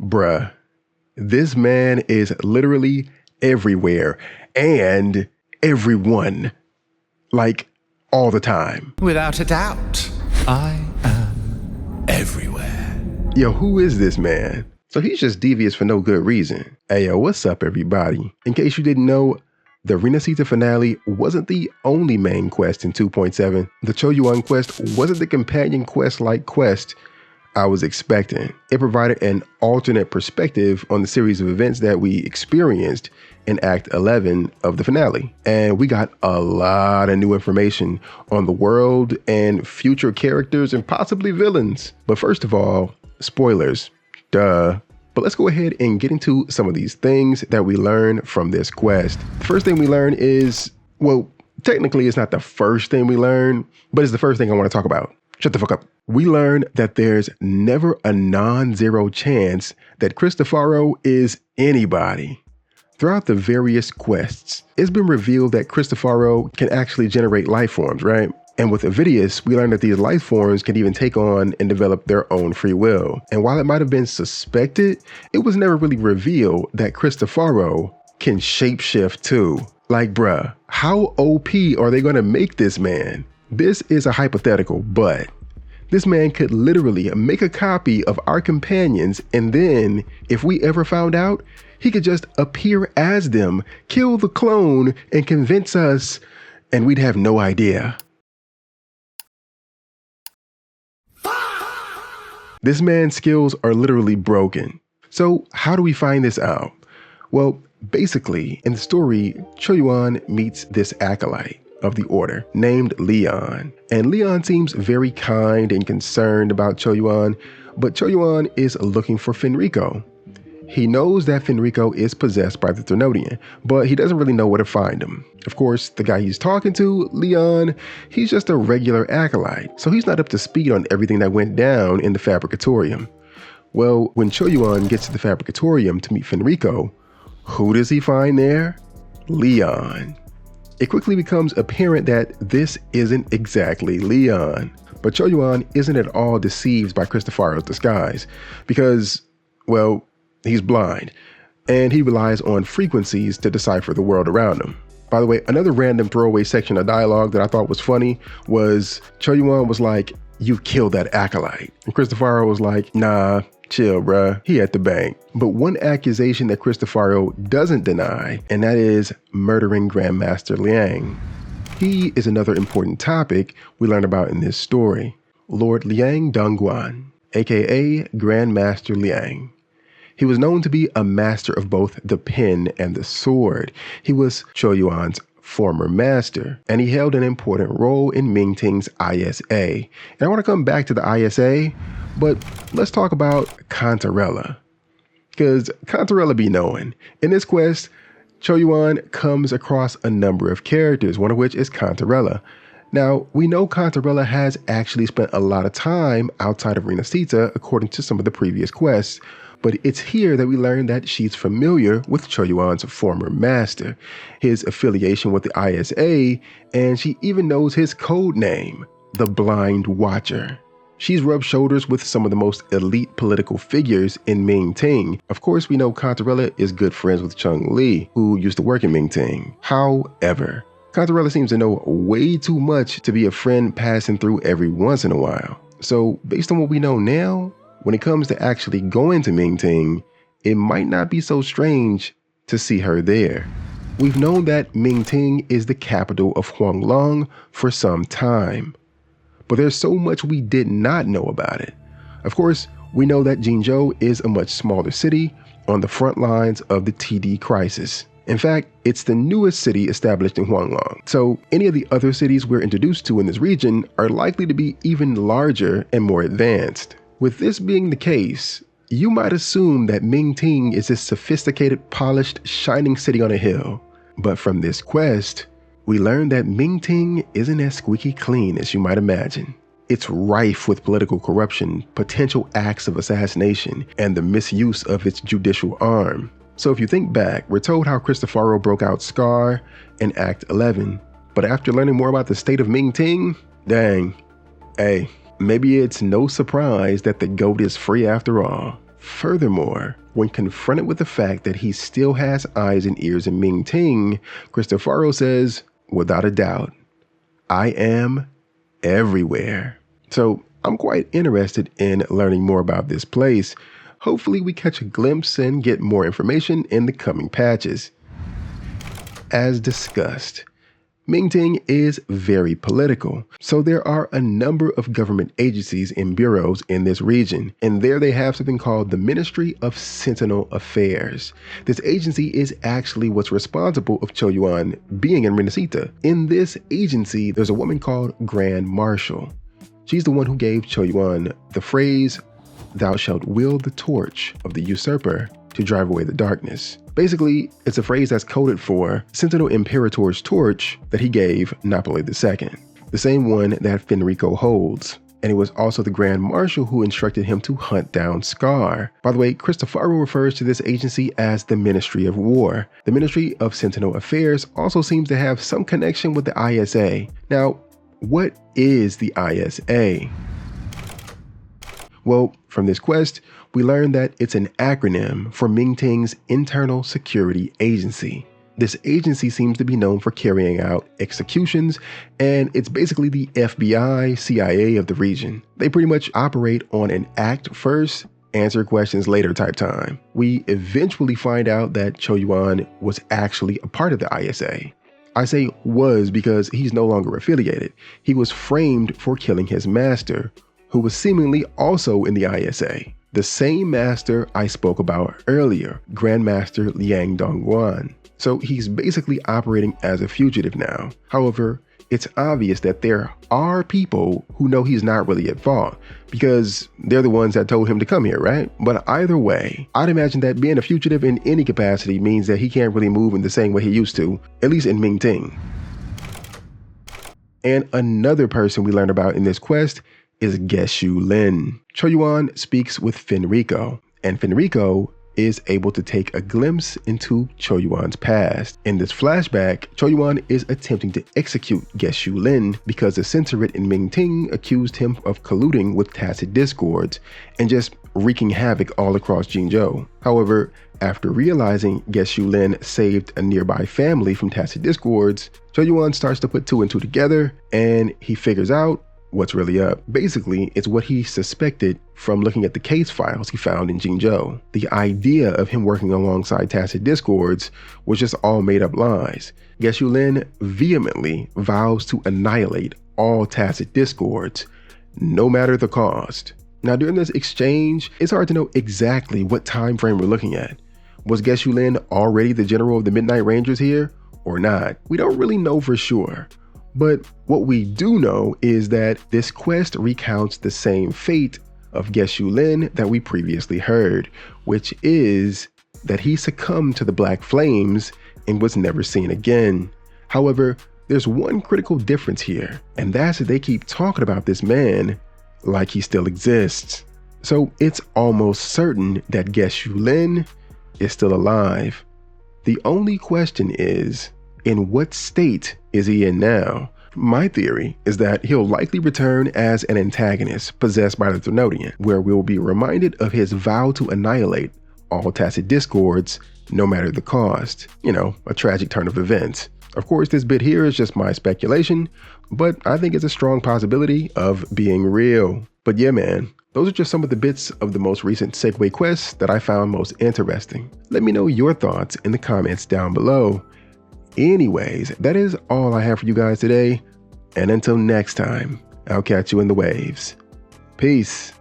Bruh, this man is literally everywhere and everyone. Like, all the time. Without a doubt, I am everywhere. Yo, who is this man? So he's just devious for no good reason. Hey yo, what's up everybody? In case you didn't know, the I.S.A finale wasn't the only main quest in 2.7. The Choyuan quest wasn't the companion quest-like quest I was expecting. It provided an alternate perspective on the series of events that we experienced in Act 11 of the finale. And we got a lot of new information on the world and future characters and possibly villains. But first of all, spoilers, duh. But let's go ahead and get into some of these things that we learned from this quest. The first thing we learn is, well, technically it's not the first thing we learn, but it's the first thing I want to talk about. Shut the fuck up. We learned that there's never a non-zero chance that Cristoforo is anybody. Throughout the various quests, it's been revealed that Cristoforo can actually generate life forms, right? And with Avidius, we learned that these life forms can even take on and develop their own free will. And while it might have been suspected, it was never really revealed that Cristoforo can shapeshift too. Like, bruh, how OP are they gonna make this man? This is a hypothetical, but this man could literally make a copy of our companions, and then, if we ever found out, he could just appear as them, kill the clone, and convince us, and we'd have no idea. This man's skills are literally broken. So how do we find this out? Well, basically, in the story, Choyuan meets this acolyte of the order named Liang. And Liang seems very kind and concerned about Choyuan, but Choyuan is looking for Fenrico. He knows that Fenrico is possessed by the Ternodian, but he doesn't really know where to find him. Of course, the guy he's talking to, Leon, he's just a regular acolyte, so he's not up to speed on everything that went down in the Fabricatorium. Well, when Choyuan gets to the Fabricatorium to meet Fenrico, who does he find there? Leon. It quickly becomes apparent that this isn't exactly Leon, but Choyuan isn't at all deceived by Cristoforo's disguise because, well, he's blind, and he relies on frequencies to decipher the world around him. By the way, another random throwaway section of dialogue that I thought was funny was Choyuan was like, "You killed that acolyte." And Cristoforo was like, "Nah, chill, bruh. He at the bank." But one accusation that Cristoforo doesn't deny, and that is murdering Grandmaster Liang. He is another important topic we learn about in this story. Lord Liang Dongguan, aka Grandmaster Liang. He was known to be a master of both the pen and the sword. He was Choyuan's former master, and he held an important role in Mingting's I.S.A. And I want to come back to the I.S.A., but let's talk about Cantarella. Because Cantarella be knowing. In this quest, Choyuan comes across a number of characters, one of which is Cantarella. Now, we know Cantarella has actually spent a lot of time outside of I.S.A. according to some of the previous quests, but it's here that we learn that she's familiar with Choyuan's former master, his affiliation with the I.S.A., and she even knows his code name, the Blind Watcher. She's rubbed shoulders with some of the most elite political figures in Mingting. Of course, we know Cantarella is good friends with Chung Li, who used to work in Mingting. However, Cantarella seems to know way too much to be a friend passing through every once in a while. So, based on what we know now, when it comes to actually going to Mingting, it might not be so strange to see her there. We've known that Mingting is the capital of Huanglong for some time, but there's so much we did not know about it. Of course, we know that Jinzhou is a much smaller city on the front lines of the TD crisis. In fact, it's the newest city established in Huanglong, so any of the other cities we're introduced to in this region are likely to be even larger and more advanced. With this being the case, you might assume that Mingting is this sophisticated, polished, shining city on a hill. But from this quest, we learn that Mingting isn't as squeaky clean as you might imagine. It's rife with political corruption, potential acts of assassination, and the misuse of its judicial arm. So if you think back, we're told how Cristoforo broke out Scar in Act 11. But after learning more about the state of Mingting, dang, hey, maybe it's no surprise that the GOAT is free after all. Furthermore, when confronted with the fact that he still has eyes and ears in Mingting, Cristoforo says, without a doubt, I am everywhere. So I'm quite interested in learning more about this place. Hopefully we catch a glimpse and get more information in the coming patches. As discussed, Mingting is very political, so there are a number of government agencies and bureaus in this region, and there they have something called the Ministry of Sentinel Affairs. This agency is actually what's responsible of Choyuan being in Renacita. In this agency, there's a woman called Grand Marshal. She's the one who gave Choyuan the phrase, "Thou shalt wield the torch of the usurper to drive away the darkness." Basically, it's a phrase that's coded for Sentinel Imperator's torch that he gave Napoleon II, the same one that Fenrico holds. And it was also the Grand Marshal who instructed him to hunt down Scar. By the way, Cristoforo refers to this agency as the Ministry of War. The Ministry of Sentinel Affairs also seems to have some connection with the I.S.A. Now, what is the I.S.A? Well, from this quest, we learned that it's an acronym for Mingting's Internal Security Agency. This agency seems to be known for carrying out executions, and it's basically the FBI, CIA of the region. They pretty much operate on an act first, answer questions later type time. We eventually find out that Choyuan was actually a part of the I.S.A. I say was because he's no longer affiliated. He was framed for killing his master, who was seemingly also in the I.S.A. The same master I spoke about earlier, Grandmaster Liang Dongguan. So he's basically operating as a fugitive now. However, it's obvious that there are people who know he's not really at fault because they're the ones that told him to come here, right? But either way, I'd imagine that being a fugitive in any capacity means that he can't really move in the same way he used to, at least in Mingting. And another person we learned about in this quest is Geshu Lin. Choyuan speaks with Fenrico, and Fenrico is able to take a glimpse into Choyuan's past. In this flashback, Choyuan is attempting to execute Geshu Lin because the censorate in Mingting accused him of colluding with tacit discords and just wreaking havoc all across Jinzhou. However, after realizing Geshu Lin saved a nearby family from tacit discords, Choyuan starts to put two and two together, and he figures out what's really up. Basically, it's what he suspected from looking at the case files he found in Jinzhou. The idea of him working alongside tacit discords was just all made up lies. Geshu Lin vehemently vows to annihilate all tacit discords, no matter the cost. Now, during this exchange, it's hard to know exactly what time frame we're looking at. Was Geshu Lin already the general of the Midnight Rangers here or not? We don't really know for sure. But what we do know is that this quest recounts the same fate of Geshu Lin that we previously heard, which is that he succumbed to the Black Flames and was never seen again. However, there's one critical difference here, and that's that they keep talking about this man like he still exists. So it's almost certain that Geshu Lin is still alive. The only question is, in what state is he in now? My theory is that he'll likely return as an antagonist possessed by the Thrunodian, where we'll be reminded of his vow to annihilate all tacit discords, no matter the cost. You know, a tragic turn of events. Of course, this bit here is just my speculation, but I think it's a strong possibility of being real. But yeah, man, those are just some of the bits of the most recent Segue quests that I found most interesting. Let me know your thoughts in the comments down below. Anyways, that is all I have for you guys today, and until next time, I'll catch you in the waves. Peace.